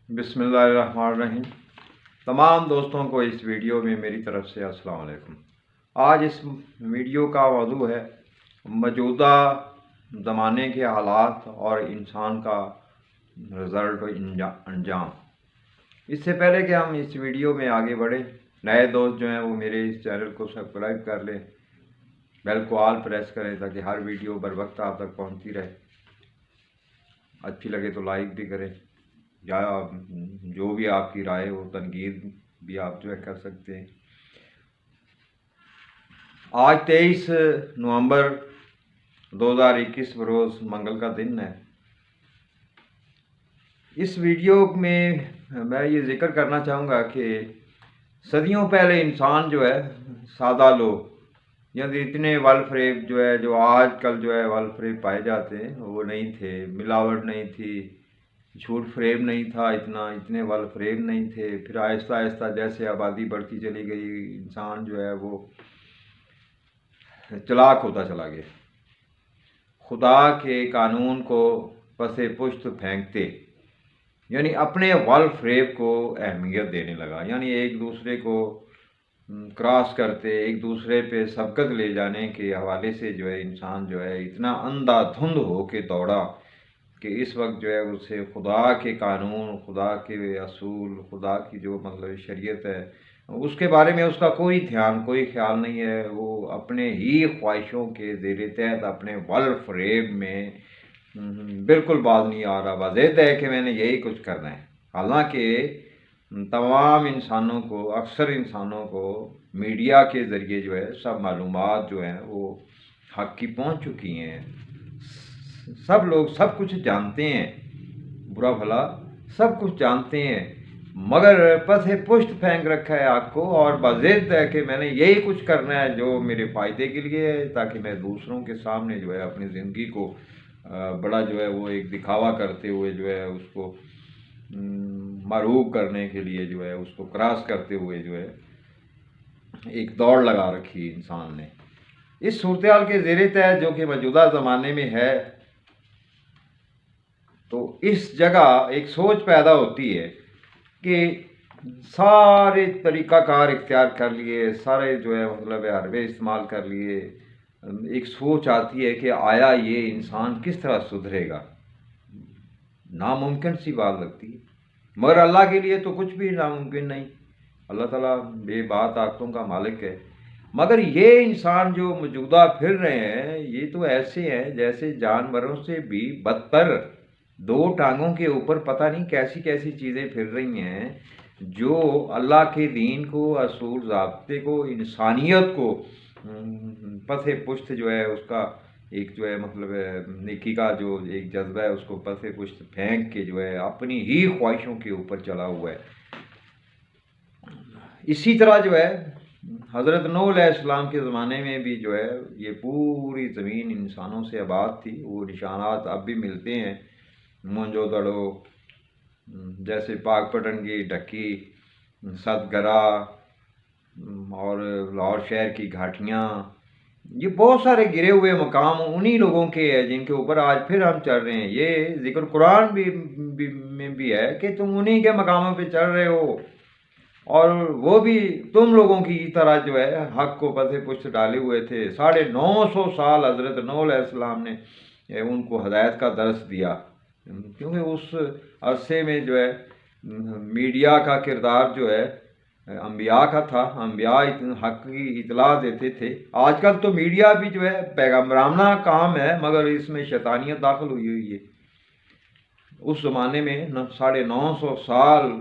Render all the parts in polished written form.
بسم اللہ الرحمن الرحیم۔ تمام دوستوں کو اس ویڈیو میں میری طرف سے السلام علیکم۔ آج اس ویڈیو کا موضوع ہے موجودہ زمانے کے حالات اور انسان کا رزلٹ و انجام۔ اس سے پہلے کہ ہم اس ویڈیو میں آگے بڑھیں، نئے دوست جو ہیں وہ میرے اس چینل کو سبسکرائب کر لیں، بیل کو آل پریس کریں تاکہ ہر ویڈیو بر وقت آپ تک پہنچتی رہے۔ اچھی لگے تو لائک بھی کریں، یا جو بھی آپ کی رائے ہو، تنقید بھی آپ جو ہے کر سکتے ہیں۔ آج 23 نومبر 2021 بروز منگل کا دن ہے۔ اس ویڈیو میں میں یہ ذکر کرنا چاہوں گا کہ صدیوں پہلے انسان جو ہے، سادہ لوگ، یعنی اتنے ول فریب جو ہے، جو آج کل جو ہے ول فریب پائے جاتے ہیں، وہ نہیں تھے۔ ملاوٹ نہیں تھی، جھوٹ فریب نہیں تھا، اتنے ول فریب نہیں تھے۔ پھر آہستہ آہستہ جیسے آبادی بڑھتی چلی گئی، انسان جو ہے وہ چلاک ہوتا چلا گیا، خدا کے قانون کو پس پشت پھینکتے، یعنی اپنے ول فریب کو اہمیت دینے لگا، یعنی ایک دوسرے کو کراس کرتے، ایک دوسرے پہ سبقت لے جانے کے حوالے سے جو ہے انسان جو ہے اتنا اندھا دھند ہو کے دوڑا کہ اس وقت جو ہے اسے خدا کے قانون، خدا کے اصول، خدا کی جو شریعت ہے، اس کے بارے میں اس کا کوئی دھیان، کوئی خیال نہیں ہے۔ وہ اپنے ہی خواہشوں کے زیر تحت اپنے ول فریب میں بالکل باز نہیں آ رہا، واضح ہے کہ میں نے یہی کچھ کرنا ہے۔ حالانکہ تمام انسانوں کو، اکثر انسانوں کو میڈیا کے ذریعے جو ہے سب معلومات جو ہیں وہ حق کی پہنچ چکی ہیں۔ سب لوگ سب کچھ جانتے ہیں، برا بھلا سب کچھ جانتے ہیں، مگر پس پشت پھینک رکھا ہے حق کو، اور بضد ہے کہ میں نے یہی کچھ کرنا ہے جو میرے فائدے کے لیے ہے، تاکہ میں دوسروں کے سامنے جو ہے اپنی زندگی کو بڑا جو ہے وہ ایک دکھاوا کرتے ہوئے جو ہے اس کو مرغوب کرنے کے لیے جو ہے اس کو کراس کرتے ہوئے جو ہے ایک دوڑ لگا رکھی انسان نے۔ اس صورتحال کے زیر تحت جو کہ موجودہ زمانے میں ہے، تو اس جگہ ایک سوچ پیدا ہوتی ہے کہ سارے طریقہ کار اختیار کر لیے، سارے جو ہے حربے استعمال کر لیے، ایک سوچ آتی ہے کہ آیا یہ انسان کس طرح سدھرے گا۔ ناممکن سی بات لگتی ہے، مگر اللہ کے لیے تو کچھ بھی ناممکن نہیں۔ اللہ تعالیٰ بے بات طاقتوں کا مالک ہے، مگر یہ انسان جو موجودہ پھر رہے ہیں، یہ تو ایسے ہیں جیسے جانوروں سے بھی بدتر، دو ٹانگوں کے اوپر پتہ نہیں کیسی کیسی چیزیں پھر رہی ہیں، جو اللہ کے دین کو، اصول ضابطے کو، انسانیت کو پس پشت جو ہے اس کا ایک جو ہے نیکی کا جو ایک جذبہ ہے اس کو پس پشت پھینک کے جو ہے اپنی ہی خواہشوں کے اوپر چلا ہوا ہے۔ اسی طرح جو ہے حضرت نوح علیہ السلام کے زمانے میں بھی جو ہے یہ پوری زمین انسانوں سے آباد تھی۔ وہ نشانات اب بھی ملتے ہیں، مونجو دڑو، جیسے پاک پٹن کی ڈھکی، ست گرا اور لاہور شہر کی گھاٹیاں، یہ بہت سارے گرے ہوئے مقام انہی لوگوں کے ہیں جن کے اوپر آج پھر ہم چل رہے ہیں۔ یہ ذکر قرآن میں بھی ہے کہ تم انہی کے مقاموں پہ چل رہے ہو، اور وہ بھی تم لوگوں کی طرح جو ہے حق کو پس پشت ڈالے ہوئے تھے۔ 950 سال حضرت نوح علیہ السلام نے ان کو ہدایت کا درس دیا، کیونکہ اس عرصے میں جو ہے میڈیا کا کردار جو ہے انبیاء کا تھا، انبیاء حق کی اطلاع دیتے تھے۔ آج کل تو میڈیا بھی جو ہے پیغمبرانہ کام ہے، مگر اس میں شیطانیت داخل ہوئی ہے۔ اس زمانے میں 950 سال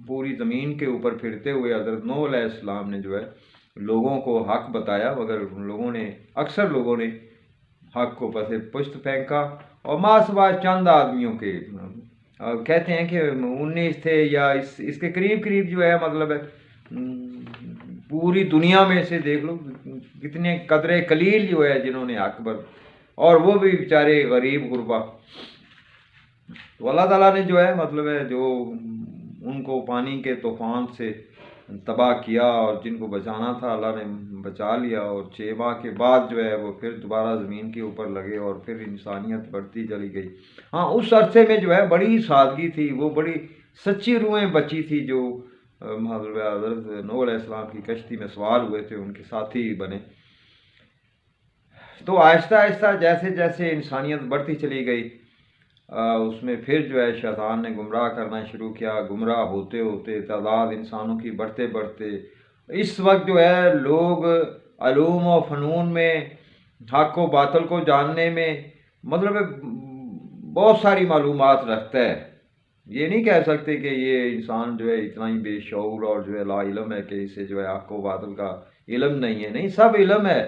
پوری زمین کے اوپر پھرتے ہوئے حضرت نوح علیہ السلام نے جو ہے لوگوں کو حق بتایا، مگر اکثر لوگوں نے حق کو پس پشت پھینکا، اور ماں سوا چند آدمیوں کے، کہتے ہیں کہ 19 تھے یا اس کے قریب جو ہے پوری دنیا میں سے دیکھ لو کتنے قدرے قلیل جو ہے جنہوں نے حق پر، اور وہ بھی بیچارے غریب غربا۔ تو اللہ تعالیٰ نے جو ہے جو ان کو پانی کے طوفان سے تباہ کیا، اور جن کو بچانا تھا اللہ نے بچا لیا، اور 6 ماہ کے بعد جو ہے وہ پھر دوبارہ زمین کے اوپر لگے، اور پھر انسانیت بڑھتی چلی گئی۔ ہاں، اس عرصے میں جو ہے بڑی سادگی تھی، وہ بڑی सच्ची रूहें बची थी जो हज़रत नूह अलैहिस्सलाम की कश्ती में सवार हुए थे, उनके साथी बने। तो आहिस्ता आहिस्ता जैसे जैसे इंसानियत बढ़ती चली गई, उसमें फिर जो है शैतान ने गुमराह करना शुरू किया। गुमराह होते होते तादाद इंसानों की बढ़ते बढ़ते इस वक्त जो है लोग अलूम और फ़नून में हक़ व बातिल को जानने में मतलब बहुत सारी मालूमात रखता है। ये नहीं कह सकते कि ये इंसान जो है इतना ही बेशऊर और जो है ला इल्म है कि इसे जो है हक़ व बातिल का इल्म नहीं है। नहीं, सब इल्म है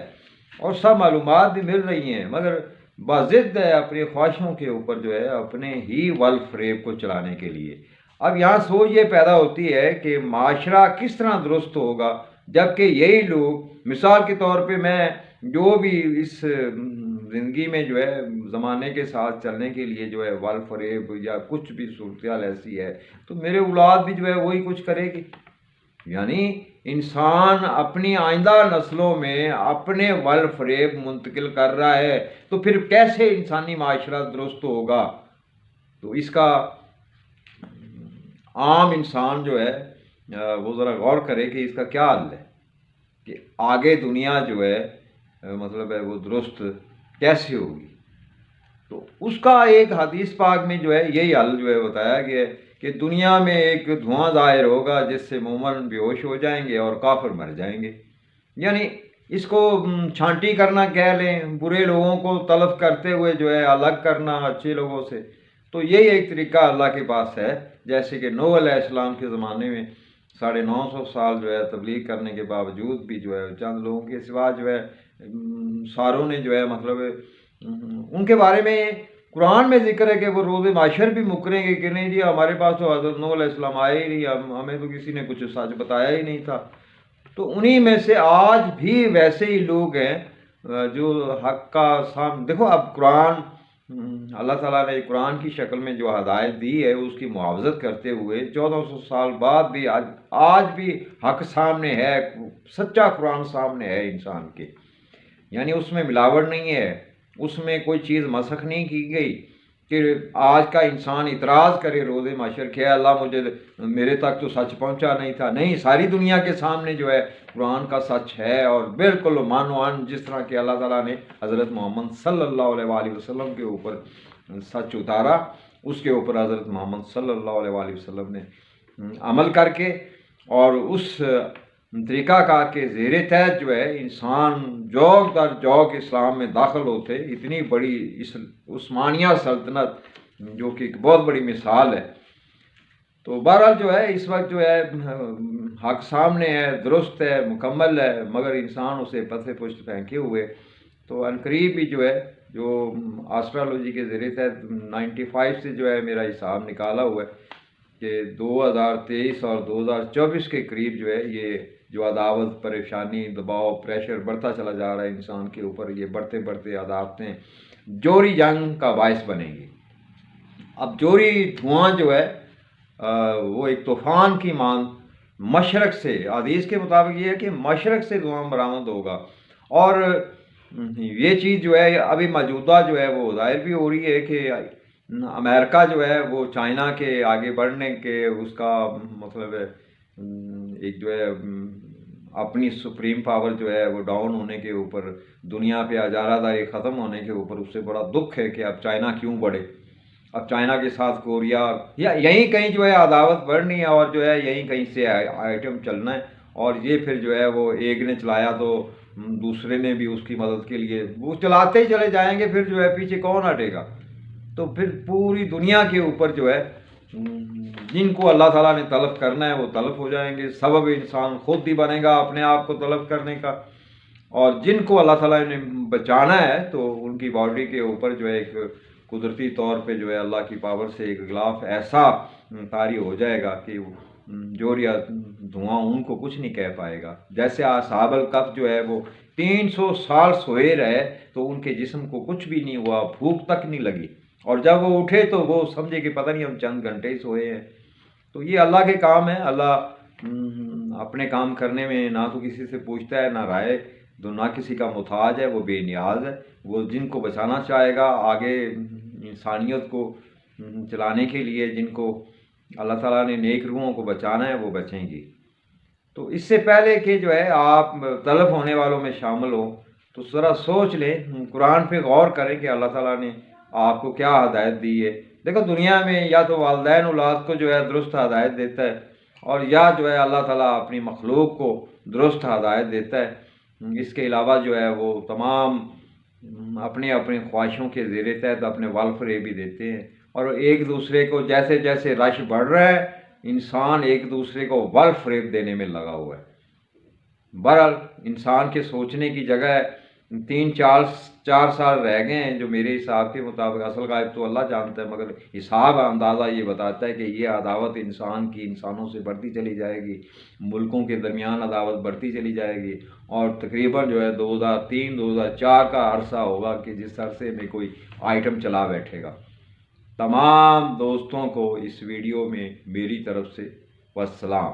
और सब मालूमात भी मिल रही हैं, मगर बाज़िद है अपनी ख्वाहिशों के ऊपर जो है अपने ही वल फ़रेब को चलाने के लिए। अब यहाँ सोच ये पैदा होती है कि माशरा किस तरह दुरुस्त होगा, जबकि यही लोग, मिसाल के तौर पे मैं जो भी इस ज़िंदगी में जो है ज़माने के साथ चलने के लिए जो है वल फ़रेब या कुछ भी सूरत ऐसी है, तो मेरे औलाद भी जो है वही कुछ करेगी। यानी इंसान अपनी आइंदा नस्लों में अपने वल फ़रेब मुंतकिल कर रहा है, तो फिर कैसे इंसानी माशरा दुरुस्त होगा? तो इसका आम इंसान जो है वो ज़रा गौर करे कि इसका क्या हल है, कि आगे दुनिया जो है मतलब है वो दुरुस्त कैसे होगी। तो उसका एक हदीस पाक में जो है यही हल जो है बताया गया है कि दुनिया में एक धुआं ज़ाहिर होगा जिससे मोमिन बेहोश हो जाएंगे और काफिर मर जाएंगे। यानी इसको छांटी करना कह लें, बुरे लोगों को तलब करते हुए जो है अलग करना अच्छे लोगों से। तो यही एक तरीका अल्लाह के पास है। जैसे कि नूह अलैहिस्सलाम के ज़माने में 950 साल जो है तबलीग करने के बावजूद भी जो है चंद लोगों के सिवा जो है सारों ने जो है मतलब उनके बारे में कुरान में जिक्र है कि वो रोज़े माशर भी मुकरेंगे कि नहीं जी हमारे पास तो हज़रत नूह अलैहिस्सलाम आए ही नहीं, हमें तो किसी ने कुछ सच बताया ही नहीं था। तो उन्हीं में से आज भी वैसे ही लोग हैं जो हक़ का साम देखो। अब कुरान अल्लाह ताला ने कुरान की शक्ल में जो हदायत दी है उसकी मुआवजत करते हुए 1400 साल बाद भी आज भी हक़ सामने है, सच्चा कुरान सामने है इंसान के। यानी उसमें मिलावट नहीं है, उसमें कोई चीज़ मसख नहीं की गई कि आज का इंसान इतराज़ करे रोज़े माशर के अल्लाह मुझे मेरे तक तो सच पहुंचा नहीं था। नहीं, सारी दुनिया के सामने जो है कुरान का सच है और बिल्कुल मानवान जिस तरह के अल्लाह ताला ने हज़रत मोहम्मद सल्लल्लाहु अलैहि वसल्लम के ऊपर सच उतारा, उसके ऊपर हज़रत मोहम्मद सल्लल्लाहु अलैहि वसल्लम ने अमल करके और उस तरीक़ाकार के ज़ेर तहत जो है इंसान जौक दर जौक इस्लाम में दाखिल होते। इतनी बड़ी इस उस्मानिया सल्तनत जो कि एक बहुत बड़ी मिसाल है। तो बहरहाल जो है इस वक्त जो है हक़ सामने है, दुरुस्त है, मुकम्मल है, मगर इंसान उसे पसे पुश्त फेंके हुए। तो अनकरीब भी जो है जो एस्ट्रोलॉजी के ज़रिए तहत 95 से जो है मेरा हिसाब निकाला हुआ है कि 2023 और 2024 के करीब जो है ये जो अदावत, परेशानी, दबाव, प्रेशर बढ़ता चला जा रहा है इंसान के ऊपर, ये बढ़ते बढ़ते अदावतें जोरी जंग का बायस बनेंगी। अब जोरी धुआं जो है वो एक तूफ़ान की मांग मशरक़ से, हदीस के मुताबिक ये है कि मशरक़ से धुआं बरामद होगा। और ये चीज़ जो है अभी मौजूदा जो है वो ज़ाहिर भी हो रही है कि अमेरिका जो है वो चाइना के आगे बढ़ने के उसका मतलब एक जो है अपनी सुप्रीम पावर जो है वो डाउन होने के ऊपर, दुनिया पे अजारादारी ख़त्म होने के ऊपर उससे बड़ा दुख है कि अब चाइना क्यों बढ़े। अब चाइना के साथ कोरिया या यहीं कहीं जो है अदावत बढ़नी है और जो है यहीं कहीं से आइटम चलना है। और ये फिर जो है वो एक ने चलाया तो दूसरे ने भी उसकी मदद के लिए वो चलाते ही चले जाएंगे, फिर जो है पीछे कौन हटेगा। तो फिर पूरी दुनिया के ऊपर जो है जिनको अल्लाह ताला ने तलब करना है वो तलब हो जाएंगे। सबब इंसान खुद ही बनेगा अपने आप को तलब करने का। और जिनको अल्लाह ताला ने बचाना है तो उनकी बॉडी के ऊपर जो है एक कुदरती तौर पे जो है अल्लाह की पावर से एक गिलाफ ऐसा तारी हो जाएगा कि जोर या धुआं उनको कुछ नहीं कह पाएगा। जैसे असहाबुल कहफ जो है वो 300 साल सोए रहे तो उनके जिस्म को कुछ भी नहीं हुआ, भूख तक नहीं लगी, और जब वो उठे तो वो समझे कि पता नहीं हम चंद घंटे ही सोए हैं। तो ये अल्लाह के काम है। अल्लाह अपने काम करने में ना तो किसी से पूछता है ना राय, तो ना किसी का मुताज है, वो बेनियाज है। वो जिनको बचाना चाहेगा आगे इंसानियत को चलाने के लिए, जिनको अल्लाह ताला ने नेक रूहों को बचाना है, वो बचेंगी। तो इससे पहले कि जो है आप तलफ होने वालों में शामिल हो, तो ज़रा सोच लें, कुरान पे गौर करें कि अल्लाह ताला ने आपको क्या हदायत दी है। देखो दुनिया में या तो वालिदैन औलाद को जो है दुरुस्त हदायत देता है, और या जो है अल्लाह ताला अपनी मखलूक को दुरुस्त हदायत देता है। इसके अलावा जो है वो तमाम अपने अपने ख्वाहिशों के ज़ेर तहत अपने वाल फरेब भी देते हैं, और एक दूसरे को जैसे जैसे रश बढ़ रहा है, इंसान एक दूसरे को वल फरेब देने में लगा हुआ है। बहरहाल इंसान के सोचने की जगह 3-4 साल रह गए हैं जो मेरे हिसाब के मुताबिक, असल गायब तो अल्लाह जानता है, मगर हिसाब अंदाज़ा ये बताता है कि ये अदावत इंसान की इंसानों से बढ़ती चली जाएगी, मुल्कों के दरमियान अदावत बढ़ती चली जाएगी, और तकरीबन जो है 2003-2004 का अरसा होगा कि जिस अरसे में कोई आइटम चला बैठेगा। तमाम दोस्तों को इस वीडियो में मेरी तरफ से वस्सलाम।